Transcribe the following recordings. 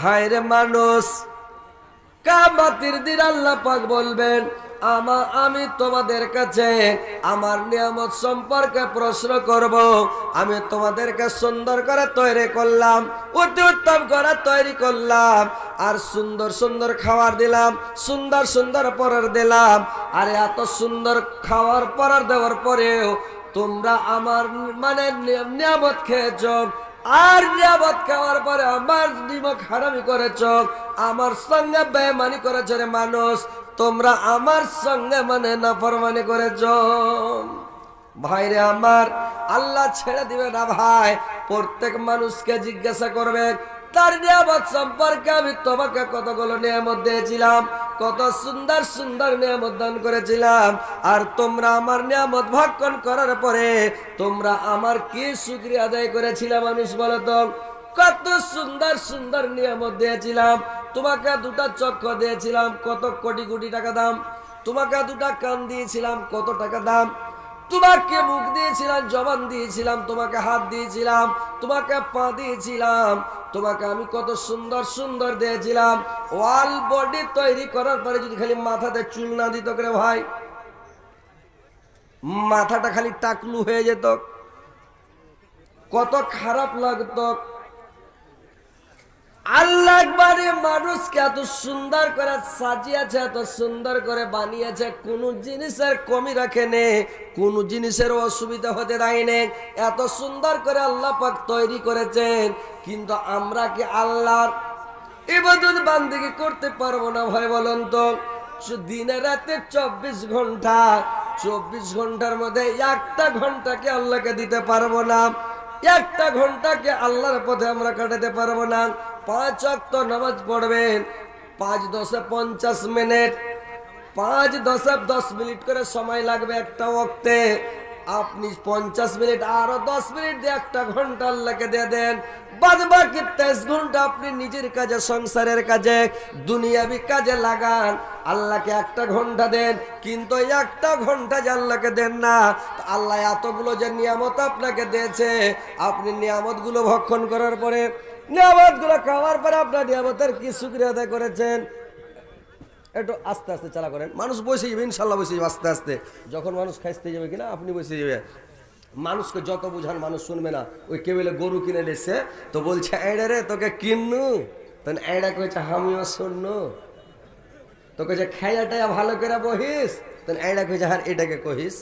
হায় রে মানুষ, কিয়ামতের দিন আল্লাহ পাক বলবেন, আমি তোমাদের কাছে আমার নিয়ামত সম্পর্কে প্রশ্ন করব। আমি তোমাদেরকে সুন্দর করে তৈরি করলাম, অতি উত্তম করে তৈরি করলাম, আর সুন্দর সুন্দর খাবার দিলাম, সুন্দর সুন্দর পরার দিলাম। আর এত সুন্দর খাবার পরার দেওয়ার পরেও তোমরা আমার মানে নিয়ামত খেয়েছ, আর নিয়ামত খাওয়ার পরে আমার নিমক হারামি করেছ, আমার সঙ্গে বেঈমানি করেছ রে মানুষ, তোমরা আমার সঙ্গে মানে নাফরমানি করেছ। ভাইরে আমার, আল্লাহ ছেড়ে দিবে না ভাই। প্রত্যেক মানুষকে জিজ্ঞাসা করবে তার নিয়ামত সম্পর্কে। আমি তোমাকে কতগুলো নিয়ামত দিয়েছিলাম, কত সুন্দর সুন্দর নিয়ামত দান করেছিলাম, আর তোমরা আমার নিয়ামত ভক্ষণ করার পরে তোমরা আমার কি শুকরিয়া আদায় করেছিলাম? মানুষ বলো তো, কত সুন্দর সুন্দর নিয়ামত দিয়েছিলাম। তোমাকে দুটা চক্ষু দিয়েছিলাম, কত কোটি কোটি টাকা দাম। তোমাকে দুটা কান দিয়েছিলাম, কত টাকা দাম। তোমাকে মুখ দিয়েছিলাম, জবান দিয়েছিলাম, তোমাকে হাত দিয়েছিলাম, তোমাকে পা দিয়েছিলাম, তোমাকে আমি কত সুন্দর সুন্দর দিয়েছিলাম। ওয়াল বডি তৈরি করার পরে যদি খালি মাথাতে চুল না দিত করে ভাই, মাথাটা খালি টাকলু হয়ে যেত, কত খারাপ লাগতো। আল্লাহ একবারে মানুষকে এত সুন্দর করে সাজিয়েছে, এত সুন্দর করে বানিয়েছে, কোন জিনিসের কমি রাখেনি, কোন জিনিসের অসুবিধা হতে দেয়নি। এত সুন্দর করে আল্লাহ পাক তৈরি করেছেন, কিন্তু আমরা কি আল্লাহর ইবাদত বান্দেগী করতে পারবো না ভাই বলেন তো? দিনে রাতে 24 ঘন্টা, 24 ঘন্টার মধ্যে একটা ঘন্টাকে আল্লাহকে দিতে পারবো না, একটা ঘন্টাকে আল্লাহর পথে আমরা কাটাতে পারবো না। 5 ওয়াক্ত নামাজ পড়বেন, 5 10 50 মিনিট, 5 10 10 মিনিট করে সময় লাগবে একটা ওয়াক্তে। আপনি 50 মিনিট আরো 10 মিনিট দিয়ে একটা ঘন্টা আল্লাহকে দিয়ে দেন, বাদ বাকি 23 ঘন্টা আপনি নিজের কাজে, সংসারের কাজে, দুনিয়াবি কাজে লাগান। আল্লাহকে একটা ঘন্টা দেন, কিন্তু একটা ঘন্টা যে আল্লাহকে দেন না, আল্লাহ এতগুলো যে নিয়ামত আপনাকে দিয়েছে, আপনি নিয়ামত গুলো ভক্ষণ করার পরে, নিয়ামত গুলো খাওয়ার পরে আপনার নিয়ামতের কি শুকরিয়া আদায় করেছেন? একটু আস্তে আস্তে চালা করেন। মানুষ বসে যাবে, ইনশাল্লাহ বসে যাবে আস্তে আস্তে। যখন মানুষ খাইতে যাবে কিনা আপনি বসে যাবে। মানুষকে যত বুঝান মানুষ শুনবে না। ওই কেবলে গরু কিনে নিচ্ছে, তো বলছে এড়ে রে তোকে কিননু, তখন এড়া কইছে আমিও শুননু, তো কইছে খাইয়াটাইয়া ভালো করে বহিস, তখন এড়া কইছে হ্যাঁ এটাকে কহিস।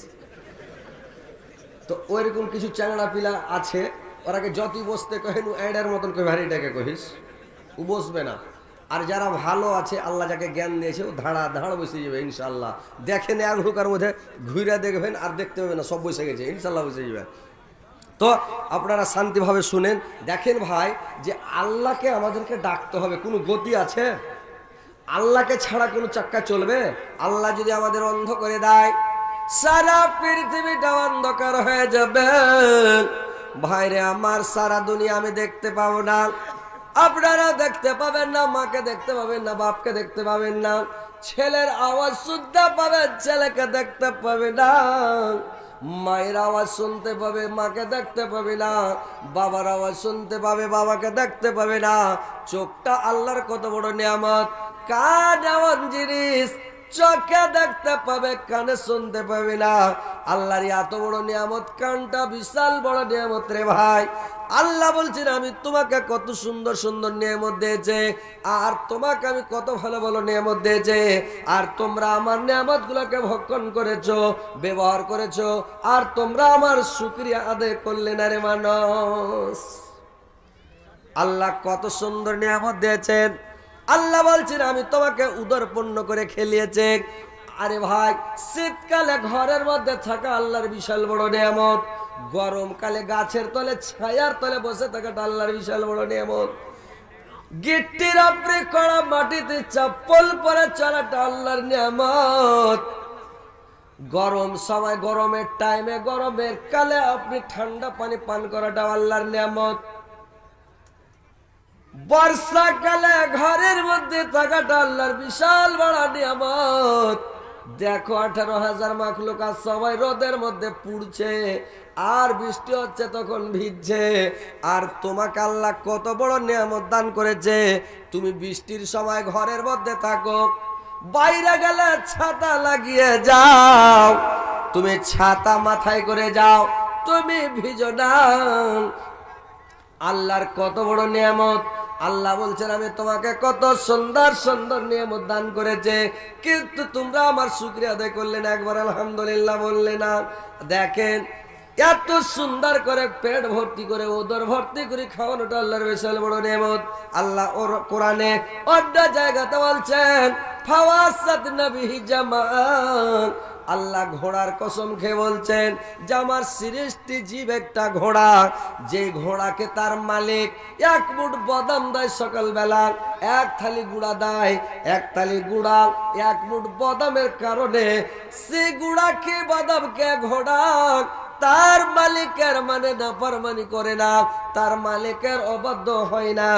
তো ওইরকম কিছু চ্যাংড়া পিলা আছে, ওরাকে যতই বসতে কহেন এড়ার মতন কই ভাই এটাকে কহিস, ও বসবে না। আর যারা ভালো আছে, আল্লাহ যাকে জ্ঞান দিয়েছে, ও ধাড়া ধাড় বসে যাবে ইনশাল্লাহ। দেখেন এক হুকার মধ্যে ঘুরে দেখবেন আর দেখতে হবে না, সব বসে গেছে ইনশাল্লাহ বসে যাবে। তো আপনারা শান্তিভাবে শুনেন। দেখেন ভাই, যে আল্লাহকে আমাদেরকে ডাকতে হবে, কোনো গতি আছে? আল্লাহকে ছাড়া কোনো চাক্কা চলবে? আল্লাহ যদি আমাদের অন্ধ করে দেয়, সারা পৃথিবীটা অন্ধকার হয়ে যাবে ভাইরে আমার। সারা দুনিয়া আমি দেখতে পাবো না, আপনারা দেখতে পাবেন না, মাকে দেখতে পাবেন না, বাপকে দেখতে পাবেন না, ছেলের আওয়াজ শুনতে পাবেন, ছেলেকে দেখতে পাবে না, মায়ের আওয়াজ শুনতে পাবে, মাকে দেখতে পাবে না, বাবার আওয়াজ শুনতে পাবে, বাবাকে দেখতে পাবে না। চোখটা আল্লাহর কত বড় নিয়ামত। কান এমন জিনিস, চোখে দেখতে পাবে, কানে শুনতে পাবে না। আল্লাহর এত বড় নিয়ামত, কানটা বিশাল বড় নিয়ামত রে ভাই। আল্লাহ বলছেন আমি তোমাকে কত সুন্দর সুন্দর নিয়ামত দিয়েছে, আর তোমাকে আমি কত ভালো ভালো নিয়ামত দিয়েছে, আর তোমরা আমার নিয়ামত গুলোকে ভক্ষণ করেছো, ব্যবহার করেছো, আর তোমরা আমার শুকরিয়া আদায় করলে না রে মানুষ। আল্লাহ কত সুন্দর নিয়ামত দিয়েছেন। আল্লাহ বলছেন আমি তোমাকে উদরপূর্ণ করে খেলিয়েছে। আরে ভাই, শীতকালে ঘরের মধ্যে থাকা আল্লাহর বিশাল বড় নিয়ামত, গরমকালে গাছের তলে ছায়ার তলে বসে থাকাটা আল্লাহর বিশাল বড় নিয়ামত, গিট্টির উপরে কড়া মাটিতে চপ্পল পরে চলাটা আল্লাহর নিয়ামত, গরম সময় গরমের টাইমে গরমের কালে আপনি ঠান্ডা পানি পান করাটা আল্লাহর নিয়ামত, বর্ষাকালে ঘরের মধ্যে থাকাটা আল্লাহর বিশাল বড় নিয়ামত, দেখো 18,000 মাখলুক আর সবাই রোদের মধ্যে পুড়ছে, আর বৃষ্টি হচ্ছে তখন ভিজছে। আর তোমাকে আল্লাহ কত বড় নিয়ামত দান করেছে, তুমি বৃষ্টির সময় ঘরের মধ্যে থাকো, বাইরে গেলে ছাতা লাগিয়ে যাও, তুমি ছাতা মাথায় করে যাও, তুমি ভিজো না। আল্লাহর কত বড় নিয়ামত। আল্লাহ বলছেন আমি তোমাকে কত সুন্দর সুন্দর নিয়ামত দান করেছে, কিন্তু তোমরা আমার শুকরিয়া আদায় করলে না, একবার আলহামদুলিল্লাহ বললে না। দেখেন এত সুন্দর করে পেট ভর্তি করে উদর ভর্তি করে খাওয়ানোটা আল্লাহর বিশাল বড় নিয়ামত। আল্লাহ ওর কোরআনে অন্য জায়গাতে বলছেন ফাওয়াসাত নবিহি জামান, আল্লাহ ঘোড়ার কসম খেয়ে বলছেন যে আমার সৃষ্টি জীব একটা ঘোড়া, যে ঘোড়াকে তার মালিক এক মুঠ বাদাম দেয় সকালবেলা, এক থালি গুড়া দেয়, এক থালি গুড়া এক মুঠ বাদামের কারণে সে গুড়াকে বাদামকে ঘোড়া তার মালিকের মানে নাফরমানি করে না, তার মালিকের অবাধ্য হয় না,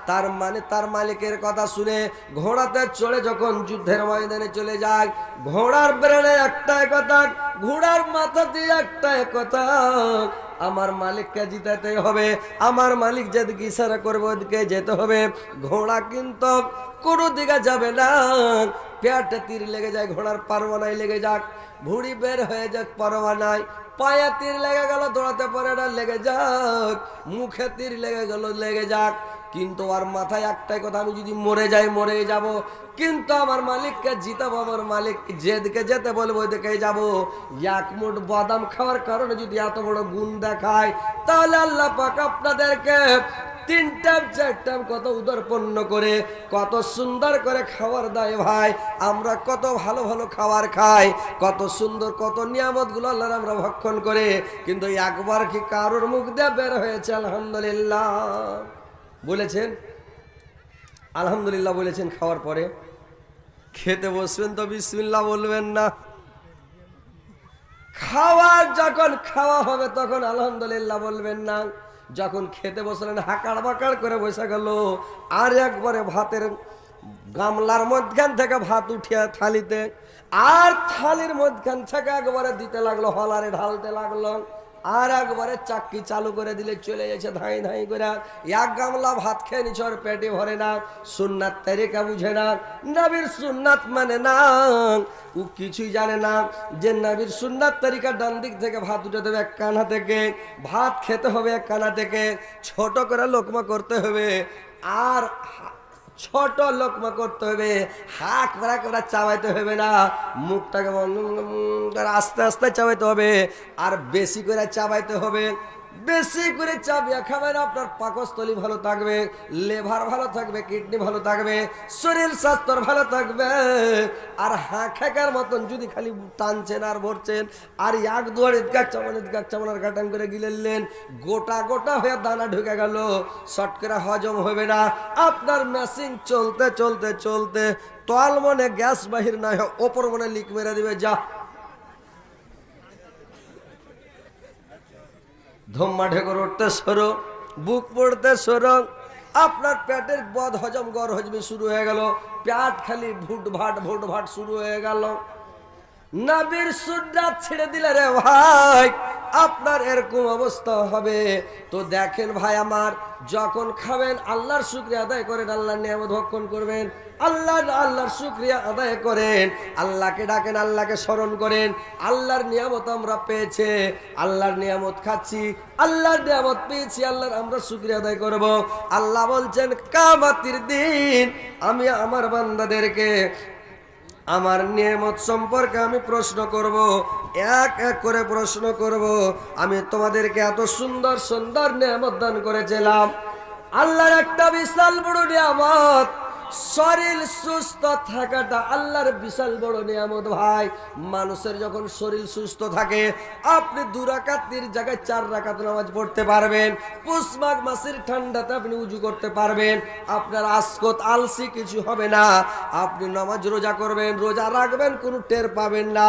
তার মানে তার মালিকের কথা শুনে ঘোড়াতে চড়ে যখন যুদ্ধের ময়দানে চলে যায়, ঘোড়ার ব্রেনে একটাই কথা, ঘোড়ার মাথাতে একটাই কথা, আমার মালিককে জিতাতে হবে, আমার মালিক যেদিকে ইশারা করবে ওদিকে যেতে হবে। ঘোড়া কিন্তু কোনো দিকে যাবে না, পেটে তীর লেগে যায়, ঘোড়ার পারওয়ানায় লেগে যাক, ভুঁড়ি বের হয়ে যাক পারওয়া নাই, পায়ে তীর লেগে গেল দৌড়াতে পারে না, লেগে যাক, মুখে তীর লেগে গেল লেগে যাক, কিন্তু আর মাথায় একটাই কথা, আমি যদি মরে যাই মরে যাব, কিন্তু আমার মালিককে জিতাবো, আমার মালিক যেদিকে যেতে বলবো ওইদিকে যাবো। এক মুঠ বাদাম খাওয়ার কারণে যদি এত বড় গুণ দেখায়, তাহলে আল্লাহ পাক আপনাদেরকে 3 টাইম 4 টাইম কত উদরপন্ন করে কত সুন্দর করে খাবার দেয় ভাই। আমরা কত ভালো ভালো খাবার খাই, কত সুন্দর কত নিয়ামত গুলো আল্লাহর আমরা ভক্ষণ করে, কিন্তু একবার কি কারোর মুখ দিয়ে বের হয়েছে আলহামদুলিল্লাহ বলেছেন? আলহামদুলিল্লাহ বলেছেন? খাওয়ার পরে খেতে বসবেন তো বিসমিল্লাহ বলবেন না, খাওয়ার যখন খাওয়া হবে তখন আলহামদুলিল্লাহ বলবেন না, যখন খেতে বসলেন হাকার বাকার করে বসে গেল, আর একবারে ভাতের গামলার মধ্যখান থেকে ভাত উঠিয়া থালিতে, আর থালির মধ্যখান থেকে একবারে দিতে লাগলো, হলারে ঢালতে লাগলো, আর একবারে চাক্কি চালু করে দিলে চলে যাচ্ছে ধাই ধাই করে, এক গামলা ভাত খেয়ে নিচ্ছে, ওর পেটে ভরে না, সুন্নাত তরিকা বুঝে না, নবীর সুন্নাত মানে না, ও কিছুই জানে না যে নবীর সুন্নাত তরিকা ডান দিক থেকে ভাত উঠে দেবে এক কানা থেকে, ভাত খেতে হবে এক কানা থেকে, ছোট করে লোকমা করতে হবে, আর ছোট লোকমা করতে হবে, হাক ভরা করে চাবাইতে হবে না, মুখটাকে আস্তে আস্তে চাবাইতে হবে, আর বেশি করে চাবাইতে হবে। বেশি করে চাবিয়া খাবেন, আপনার পাকস্থলী ভালো থাকবে, লিভার ভালো থাকবে, কিডনি ভালো থাকবে, শরীর স্বাস্থ্য ভালো থাকবে। আর হাঁকার মতন যদি খালি টানছেন আর ভরছেন, আর এক দুয়ার ঈদগাহ চামানের কাটান করে গিলেলেন, গোটা গোটা হয়ে দানা ঢুকে গেল, শর্ট করে হজম হবে না। আপনার মেশিন চলতে চলতে চলতে তল মনে গ্যাস বাহির না হয়, ওপর মনে লিক মেরে দিবে, যা ধম্মা ঢেকর উঠতে সরো, বুক পড়তে সরো, আপনার পেটের বদ হজম গড় হজমি শুরু হয়ে গেল, পেট খালি ভুট ভাট শুরু হয়ে গেল। নবীর সুন্নাত ছেড়ে দিলে রে ভাই আপনার এরকম অবস্থা হবে। তো দেখেন ভাই আমার, যখন খাবেন আল্লাহর শুকরিয়া আদায় করেন, আল্লাহর নিয়ামত ভক্ষণ করবেন, আল্লাহর শুকরিয়া আদায় করেন, আল্লাহকে ডাকেন, আল্লাহকে স্মরণ করেন, আল্লাহর নিয়ামত আমরা পেয়েছে, আল্লাহর নিয়ামত খাচ্ছি, আল্লাহর নিয়ামত পেয়েছি, আল্লাহর আমরা শুকরিয়া আদায় করব। আল্লাহ বলছেন কিয়ামতের দিন আমি আমার বান্দাদেরকে আমার নিয়ামত সম্পর্কে আমি প্রশ্ন করব, এক এক করে প্রশ্ন করব। আমি তোমাদেরকে এত সুন্দর সুন্দর নিয়ামত দান করেছিলাম, আল্লাহর একটা বিশাল বড় নিয়ামত শরীর সুস্থ থাকাটা আল্লাহর বিশাল বড় নিয়ামত ভাই। মানুষের যখন শরীর সুস্থ থাকে, আপনি 2 রাকাতের জায়গায় 4 রাকাত নামাজ পড়তে পারবেন, পুষ মাঘ মাসের ঠান্ডাতে আপনি উজু করতে পারবেন, আপনার আসকত আলসি কিছু হবে না, আপনি নামাজ রোজা করবেন, রোজা রাখবেন, কোনো টের পাবেন না,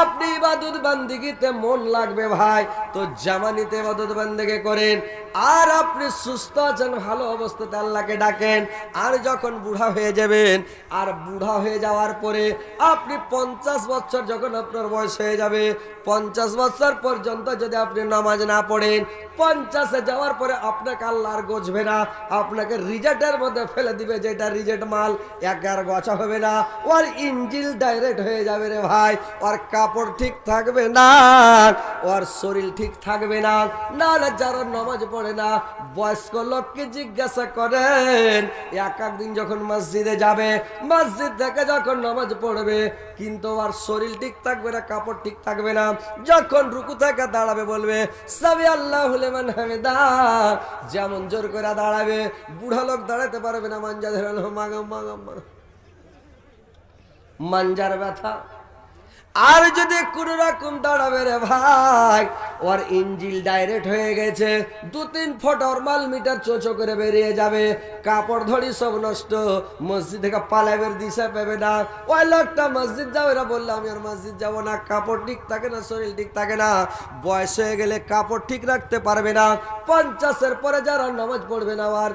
আপনি ইবাদত বান্দিগিতে মন লাগবে ভাই। তো জামানিতে ইবাদত বান্দিগি করেন, আর আপনি সুস্থ আছেন, ভালো অবস্থাতে আল্লাহকে ডাকেন। আর যখন বুড়া বুড়া হয়ে যাবেন। আর বুড়া হয়ে যাওয়ার পরে আপনি 50 বছর যখন আপনার বয়স হয়ে যাবে, 50 বছর পর্যন্ত যদি আপনি নামাজ না পড়েন, 50-এ যাওয়ার পরে আপনাকে আল্লাহ আর গজবে না, আপনাকে রিজেক্টের মধ্যে ফেলে দিবে, যেটা রিজেক্ট মাল, এক আর গছা হবে না, ওর ইঞ্জিল ডাইরেক্ট হয়ে যাবে রে ভাই। ওর কাপড় ঠিক থাকবে না, ওর শরীর ঠিক থাকবে না। নাহলে যারা নামাজ পড়ে না, বয়স্ক লোককে জিজ্ঞাসা করেন, এক দিন যখন মসজিদে যাবে, মসজিদ থেকে যখন নামাজ পড়বে, কিন্তু আর শরীর ঠিক থাকবে না, কাপড় ঠিক থাকবে না। যখন রুকু থেকে দাঁড়াবে বলবে সামি আল্লাহু লিমান হামিদা, যেমন জোর করে দাঁড়াবে, বুড়া লোক দাঁড়াতে পারবে না, মাঞ্জা ধরে মাঞ্জার ব্যথা। আর যদি কোন রকম দাঁড়াবে রে ভাই, ওর ইঞ্জিল ডাইরেক্ট হয়ে গেছে, 2-3 ফুট ওর মাল মিটার চোচো করে বেরিয়ে যাবে, কাপড় ধরি সব নষ্ট, মসজিদ থেকে পালাবের দিশা পাবে না। ওই লোকটা মসজিদ যাবে না, বললে আমি আর মসজিদ যাবো না, কাপড় ঠিক থাকে না, শরীর ঠিক থাকে না, বয়স হয়ে গেলে কাপড় ঠিক রাখতে পারবে না। 50-এর পরে যারা নামাজ পড়বে না, আর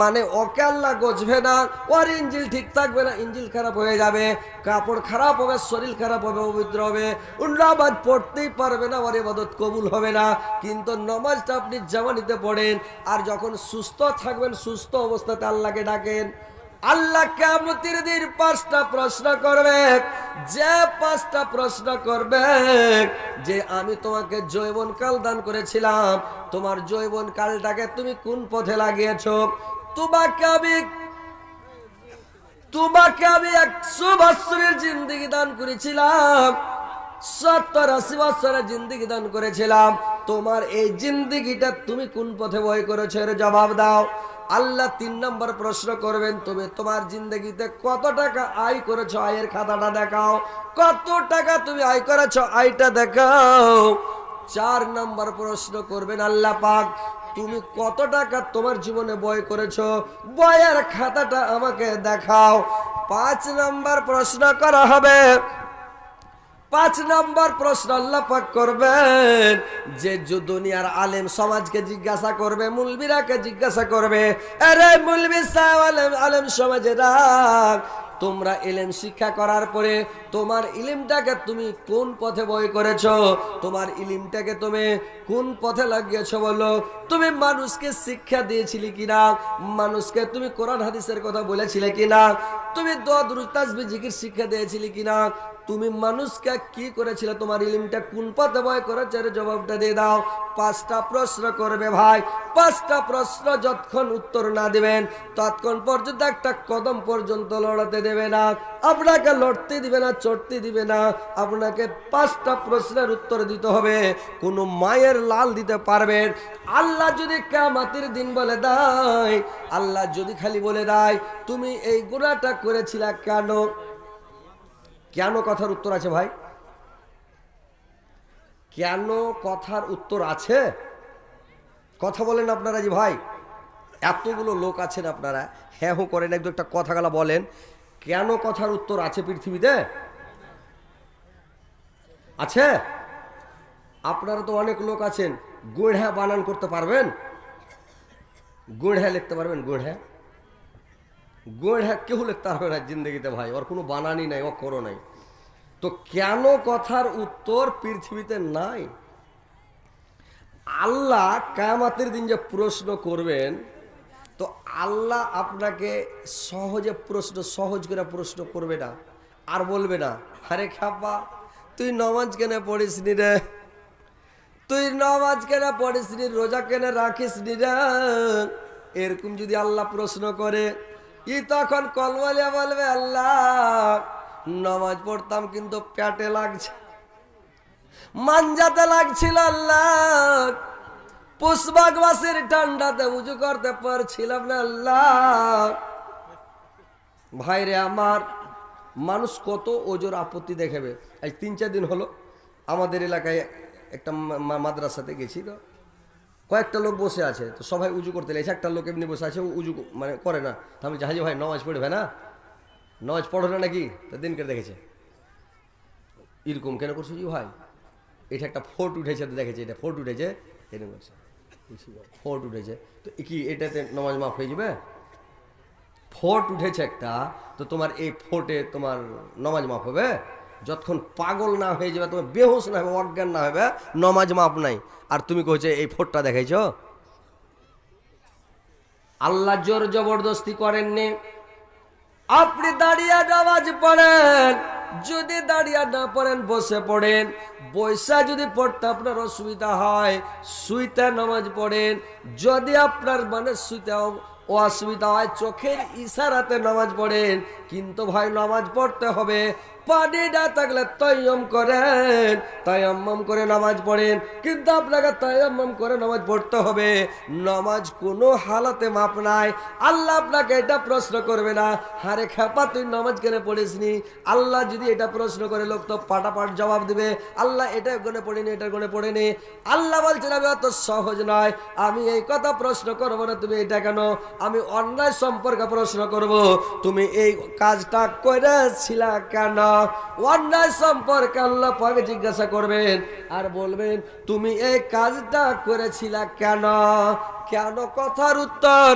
মানে ওকে আল্লাহ গজবে না, ওর ইঞ্জিল ঠিক থাকবে না, ইঞ্জিল খারাপ হয়ে যাবে, কাপড় খারাপ হবে, শরীর খারাপ হবে, পবিত্র হবে, নামাজ পড়তেই পারবে না, ওর ইবাদত কবুল হবে না। কিন্তু নামাজটা আপনি জামানিতে পড়েন, আর যখন সুস্থ থাকবেন, সুস্থ অবস্থাতে আল্লাহকে ডাকেন, আল্লাহ কিয়ামতের দিন 5টা প্রশ্ন করবে। যে 5টা প্রশ্ন করবে, যে আমি তোমাকে যৌবন কাল দান করেছিলাম, তোমার যৌবন কালটাকে তুমি কোন পথে লাগিয়েছো? তোমাকে আমি 100 বছরের জিন্দেগি দান করেছিলাম, 70-80 বছরের জিন্দেগি দান করেছিলাম, তোমার এই জিন্দেগিটা তুমি কোন পথে ব্যয় করেছো, এর জবাব দাও। আল্লাহ 3 নম্বর প্রশ্ন করবেন, তুমি তোমার জিন্দেগিতে কত টাকা আয় করেছো, আয়ের খাতাটা দেখাও, কত টাকা তুমি আয় করেছো, আয়টা দেখাও। 4 নম্বর প্রশ্ন করবেন আল্লাহ পাক, তুমি কত টাকা তোমার জীবনে ব্যয় করেছো, বয়ের খাতাটা আমাকে দেখাও। 5 নম্বর প্রশ্ন করা হবে। 5 নম্বর প্রশ্ন আল্লাহ পাক করবেন, যে দুনিয়ার আলেম সমাজকে জিজ্ঞাসা করবে, মুলবিরাকে জিজ্ঞাসা করবে, আরে মুলবি সাহেব, আলেম সমাজেরা, তোমরা ইলম শিক্ষা করার পরে তোমার ইলমটাকে তুমি কোন পথে ব্যয় করেছো, তোমার ইলমটাকে তুমি কোন পথে লাগিয়েছো বলো। তুমি মানুষকে শিক্ষা দিয়েছিলে কিনা, মানুষকে তুমি কোরআন হাদিসের কথা বলেছিলে কিনা, তুমি দোয়া দুরূদ তাসবিহ জিকির শিক্ষা দিয়েছিলে কিনা, তুমি মানুষকে কি করেছিলে, তোমার ইলমটা কোন পথে ব্যয় করেছে, এর জবাবটা দিয়ে দাও। 5টা প্রশ্ন করবে ভাই। 5টা প্রশ্ন যতক্ষণ উত্তর না দিবেন, ততক্ষণ পর্যন্ত একটা কদম পর্যন্ত লড়াতে দেবে না, আপনাকে লড়তে দিবে না, চড়তে দিবে না। আপনাকে 5টা প্রশ্নের উত্তর দিতে হবে, কোনো মায়ের লাল দিতে পারবেন। আল্লাহ যদি কিয়ামতের দিন বলে দেয়, আল্লাহ যদি খালি বলে দেয় তুমি এই গুনাহটা করেছিলা কেন, কেন কথার উত্তর আছে ভাই, কেন কথার উত্তর আছে? কথা বলেন আপনারা জি ভাই, এতগুলো লোক আছেন, আপনারা হ্যাঁ হো করেন, একদম একটা কথাগুলা বলেন, কেন কথার উত্তর আছে পৃথিবীতে? আছে? আপনারা তো অনেক লোক আছেন, গোড়া বানান করতে পারবেন, গোড়া লিখতে পারবেন, গোড়া গোড়া কেউ লিখতে পারবে না জিন্দগিতে ভাই, ওর কোনো বানানই নাই, অক্ষরও নাই। তো কেন কথার উত্তর পৃথিবীতে নাই? আল্লাহ কিয়ামতের দিন যে প্রশ্ন করবেন, তো আল্লাহ আপনাকে সহজে প্রশ্ন, সহজ করে প্রশ্ন করবে না, আর বলবে না আরে খাপা তুই নামাজ কেন পড়িস নি রে, তুই নামাজ কেন পড়িস নি, রোজা কেন রাখিস নি রে, এরকম যদি আল্লাহ প্রশ্ন করে, তখন কলমালিয়া বলবে আল্লাহ নামাজ পড়তাম কিন্তু পেটে লাগছে, মানজাতে লাগছিল, আল্লাহ পুষ্পাক মাসের ঠান্ডাতে উজু করতে পারছিলাম না, আল্লাহ। ভাইরে আমার, মানুষ কত ওজোর আপত্তি দেখাবে। আজ 3-4 দিন হলো আমাদের এলাকায় একটা মাদ্রাসাতে গেছি, তো কয়েকটা লোক বসে আছে, তো সবাই উজু করতে লেগেছে, একটা লোক এমনি বসে আছে, উজু মানে করে না, তো আমি জাহাজি ভাই নামাজ পড়বে না, নামাজ পড়ো না নাকি, তো দিনকে দেখেছে এরকম কেন করছো জি ভাই, এটা একটা ফোর্ট উঠেছে, তো দেখেছে এটা ফোর্ট উঠেছে, এরকম করছে ফোর্ট উঠেছে, তো কি এটাতে নামাজ মাফ হয়ে যাবে? ফোট উঠেছে একটা, তো তোমার এই ফোটে তোমার নমাজ মাফ হবে? যতক্ষণ পাগল না হয়ে যাবে, তোমার বেহুশ না হবে, অজ্ঞান না হবে, নমাজ মাফ নাই। আর তুমি কইছে এই ফোটটা দেখাইছো। আল্লাহ জোর জবরদস্তি করেননি। আপনি দাঁড়িয়ে নামাজ পড়েন, যদি দাঁড়িয়ে না পড়েন বসে পড়েন। বৈশা যদি পড়তে আপনার অসুবিধা হয় শুইতে নামাজ পড়েন। যদি আপনার মানে শুইতে অসুবিধা হয় চোখের ইশারাতে নামাজ পড়েন। কিন্তু ভাই নামাজ পড়তে হবে। পানি না থাকলে তায়াম্মুম করেন, তায়াম্মুম করে নামাজ পড়েন। কিন্তু আপনাকে তায়াম্মুম করে নামাজ পড়তে হবে। নামাজ কোনো হালাতে মাপ নাই। আল্লাহ আপনাকে এটা প্রশ্ন করবে না, হারে খেপা তুই নামাজ কেন পড়িসনি। আল্লাহ যদি এটা প্রশ্ন করে, লোক তো পাটাপাট জবাব দিবে, আল্লাহ এটা গুণে পড়েনি, এটা গুণে পড়েনি। আল্লাহ বলছেন আমি অত সহজ নয়, আমি এই কথা প্রশ্ন করবো না তুমি এটা কেন, আমি অন্যায় সম্পর্কে প্রশ্ন করব, তুমি এই কাজটা করেছিলা কেন। অন্যায় সম্পর্কে আল্লাহ পাক জিজ্ঞাসা করবেন আর বলবেন তুমি এই কাজটা করেছিলা কেন। কেন কথার উত্তর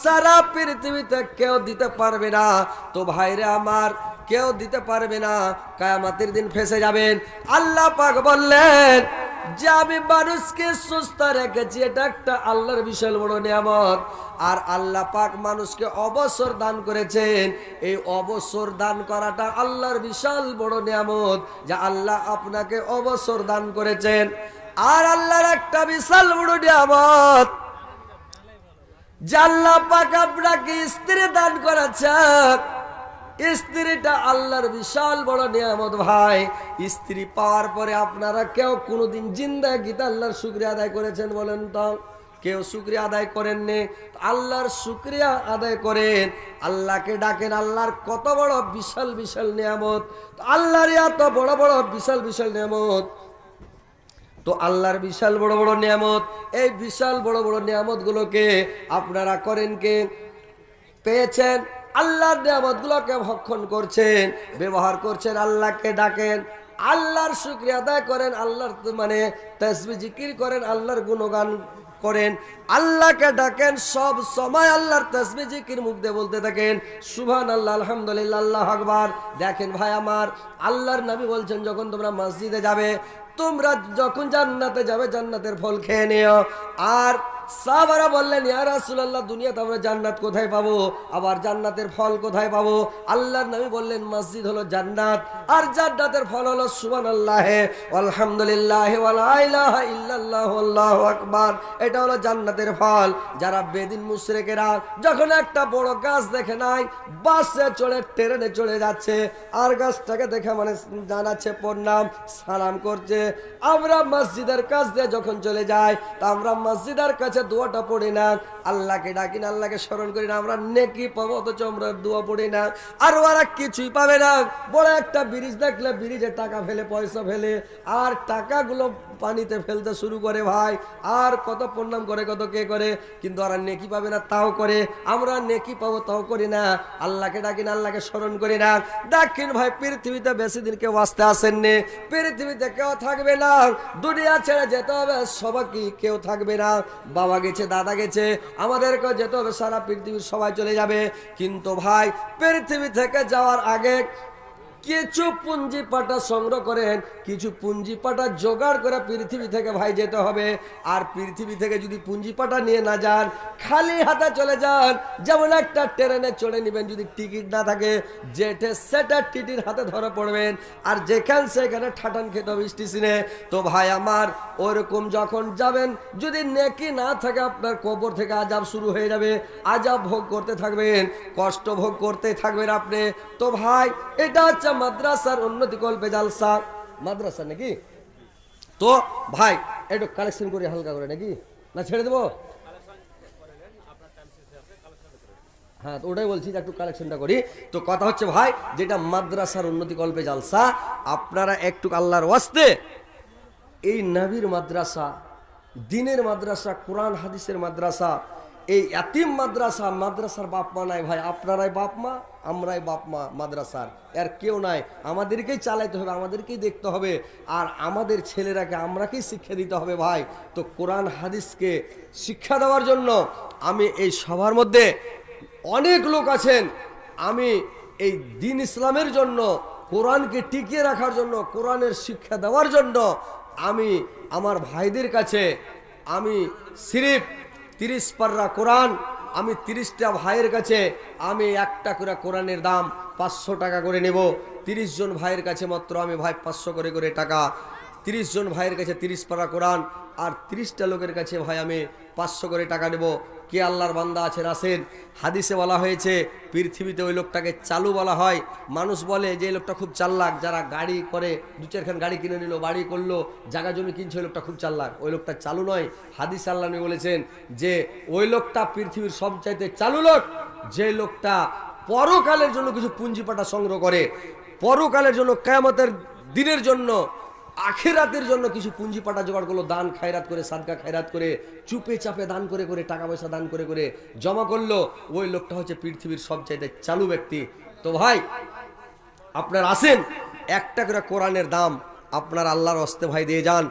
সারা পৃথিবীতে কেউ দিতে পারবে না। তো ভাইরে আমার, কেউ দিতে পারবে না, কিয়ামতের দিন ফেসে যাবেন। আল্লাহ পাক বললেন যে আমি মানুষকে সুস্থ রেখেছি, এটা একটা আল্লাহর বিশাল বড় নিয়ামত। আর আল্লাহ পাক মানুষকে অবসর দান করেছেন, এই অবসর দান করাটা আল্লাহর বিশাল বড় নিয়ামত, যা আল্লাহ আপনাকে অবসর দান করেছেন। আর আল্লাহর একটা বিশাল বড় নিয়ামত যে আল্লাহ পাক আপনাকে স্ত্রী দান করেছেন। স্ত্রীটা আল্লাহর বিশাল বড় নিয়ামত ভাই। স্ত্রী পাওয়ার পরে আপনারা কেউ কোনোদিন জিন্দাগিতে আল্লাহর শুকরিয়া আদায় করেছেন বলেন তো? কেউ শুকরিয়া আদায় করেননি। আল্লাহর শুকরিয়া আদায় করেন, আল্লাহকে ডাকেন। আল্লাহর কত বড় বিশাল বিশাল নিয়ামত, আল্লাহর এত বড় বড় বিশাল বিশাল নিয়ামত। তো আল্লাহর বিশাল বড় বড় নিয়ামত, এই বিশাল বড় বড় নিয়ামত গুলোকে আপনারা করেন কে? পেয়েছেন, আল্লাহর নিয়ামত গুলোকে ভক্ষণ করছেন, ব্যবহার করছেন, আল্লাহকে ডাকেন, আল্লাহর শুকরিয়া আদায় করেন, আল্লাহর মানে তাসবিহ জিকির করেন, আল্লাহর গুণগান করেন, আল্লাহকে ডাকেন, সব সময় আল্লাহর তাসবিহ জিকির মুখ দিয়ে বলতে থাকেন সুবহানাল্লাহ, আলহামদুলিল্লাহ, আল্লাহু আকবার। দেখেন ভাই আমার, আল্লাহর নবী বলছেন যখন তোমরা মসজিদে যাবে, তোমরা যখন জান্নাতে যাবে জান্নাতের ফল খেয়ে নিও। আর সাহাবারা বললেন ইয়া রাসূলুল্লাহ দুনিয়াতে আমরা জান্নাত কোথায় পাবো, আবার জান্নাতের ফল কোথায় পাবো? আল্লাহর নবী বললেন মসজিদ হলো জান্নাত, আর জান্নাতের ফল হলো সুবহানাল্লাহ আলহামদুলিল্লাহ ওয়া লা ইলাহা ইল্লাল্লাহু আল্লাহু আকবার। এটা হলো জান্নাতের ফল। যারা বেদিন মুশরিকেরা যখন একটা বড় গাছ দেখে নাই, বাসে চড়ে ট্রেনে চড়ে যাচ্ছে, আর গাছটাকে দেখে মানে জানাচ্ছে প্রণাম সালাম করছে। আমরা মসজিদের কাছ দিয়ে যখন চলে যাই, তা আমরা মসজিদের কাছে দোয়াটা পড়ি না, আল্লাহকে ডাকি না, আল্লাহকে স্মরণ করি না, আমরা নেকি পাবো, অথচ আমরা দোয়া পড়ি না। আর ওরা কিছুই পাবে না। বড় একটা ব্রিজ দেখলে ব্রিজে টাকা ফেলে, পয়সা ফেলে, আর টাকাগুলো পানিতে ফেলতে শুরু করে ভাই, আর কত প্রণাম করে, কত কে করে, কিন্তু ওরা নেকি পাবে না তাও করে। আমরা নেকি পাবো তাও করি না, আল্লাহকে ডাকি না, আল্লাহকে স্মরণ করি না। দেখেন ভাই, পৃথিবীতে বেশি দিন কেউ আসতে আসেননি, পৃথিবীতে কেউ থাকবে না, দুনিয়া ছেড়ে যেতে হবে সবাইকে, কেউ থাকবে না। বাবা গেছে, দাদা গেছে, আমাদেরকেও যেতে হবে, সারা পৃথিবীর সবাই চলে যাবে। কিন্তু ভাই পৃথিবী থেকে যাওয়ার আগে কিছু পুঁজি পাটা সংগ্রহ করেন, কিছু পুঁজি পাটা জোগাড় করে পৃথিবী থেকে ভাই যেতে হবে। আর পৃথিবী থেকে যদি পুঁজি পাটা নিয়ে না যান, খালি হাতে চলে যান, যেমন একটা ট্রেনে চড়ে নেবেন, যদি টিকিট না থাকে যেটা সেটা টিটির হাতে ধরে পড়বেন, আর যেখান সেখানে ঠাটান খেতে হবে স্টেশনে। তো ভাই আমার, ওরকম যখন যাবেন, যদি নেকি না থাকে, আপনার কবর থেকে আযাব শুরু হয়ে যাবে, আযাব ভোগ করতে থাকবেন, কষ্ট ভোগ করতে থাকবেন আপনি। তো ভাই এটা হচ্ছে মাদ্রাসার উন্নতি কল্পে জালসা, মাদ্রাসা নাকি? তো ভাই একটু কালেকশন করি হালকা করে, নাকি না ছেড়ে দেবো? হ্যাঁ, তো ওটাই বলছি যে একটু কালেকশনটা করি। তো কথা হচ্ছে ভাই, যেটা মাদ্রাসার উন্নতি কল্পে জালসা, আপনারা একটু আল্লাহর ওয়াস্তে এই নবীর মাদ্রাসা, দ্বীনের মাদ্রাসা, কোরআন হাদিসের মাদ্রাসা, এই এতিম মাদ্রাসা, মাদ্রাসার বাপ মা নাই ভাই, আপনারাই বাপ মা, আমরাই বাপ মা মাদ্রাসার, আর কেউ নাই। আমাদেরকেই চালাইতে হবে, আমাদেরকেই দেখতে হবে, আর আমাদের ছেলেরাকে আমরাকেই শিক্ষা দিতে হবে ভাই। তো কোরআন হাদিসকে শিক্ষা দেওয়ার জন্য আমি এই সবার মধ্যে অনেক লোক আছেন, আমি এই দিন ইসলামের জন্য, কোরআনকে টিকিয়ে রাখার জন্য, কোরআনের শিক্ষা দেওয়ার জন্য আমি আমার ভাইদের কাছে আমি সিরিফ 30 পারা কোরআন, আমি 30টা ভাইয়ের কাছে আমি একটা করে কোরআনের দাম 500 টাকা করে নেব। 30 জন ভাইয়ের কাছে মাত্র আমি ভাই 500 করে করে টাকা, 30 জন ভাইয়ের কাছে 30 পারা কোরআন, আর 30টা লোকের কাছে ভাই আমি 500 করে টাকা নেব। কে আল্লাহর বান্দা আছেন আসেন। হাদিসে বলা হয়েছে পৃথিবীতে ওই লোকটাকে চালু বলা হয়। মানুষ বলে যে এই লোকটা খুব চাল্লাক, যারা গাড়ি করে 2-4খান গাড়ি কিনে নিল, বাড়ি করলো, জায়গা জমি কিনছে, ওই লোকটা খুব চাল্লাক। ওই লোকটা চালু নয়। হাদিস আল্লাহ নবী বলেছেন যে ওই লোকটা পৃথিবীর সবচাইতে চালু লোক, যে লোকটা পরকালের জন্য কিছু পুঁজিপাটা সংগ্রহ করে, পরকালের জন্য, কিয়ামতের দিনের জন্য, আখিরাতের জন্য কিছু পুঁজি পাটা জোগাড় করলো, দান খায়রাত করে, সাদকা খায়রাত করে, চুপে চাপে দান করে করে, টাকা পয়সা দান করে করে জমা করলো। ওই লোকটা হচ্ছে পৃথিবীর সবচাইতে চালু ব্যক্তি। তো ভাই আপনার আসেন, একটা করে কোরআনের দাম আপনার আল্লাহর হস্তে ভাই দিয়ে যান।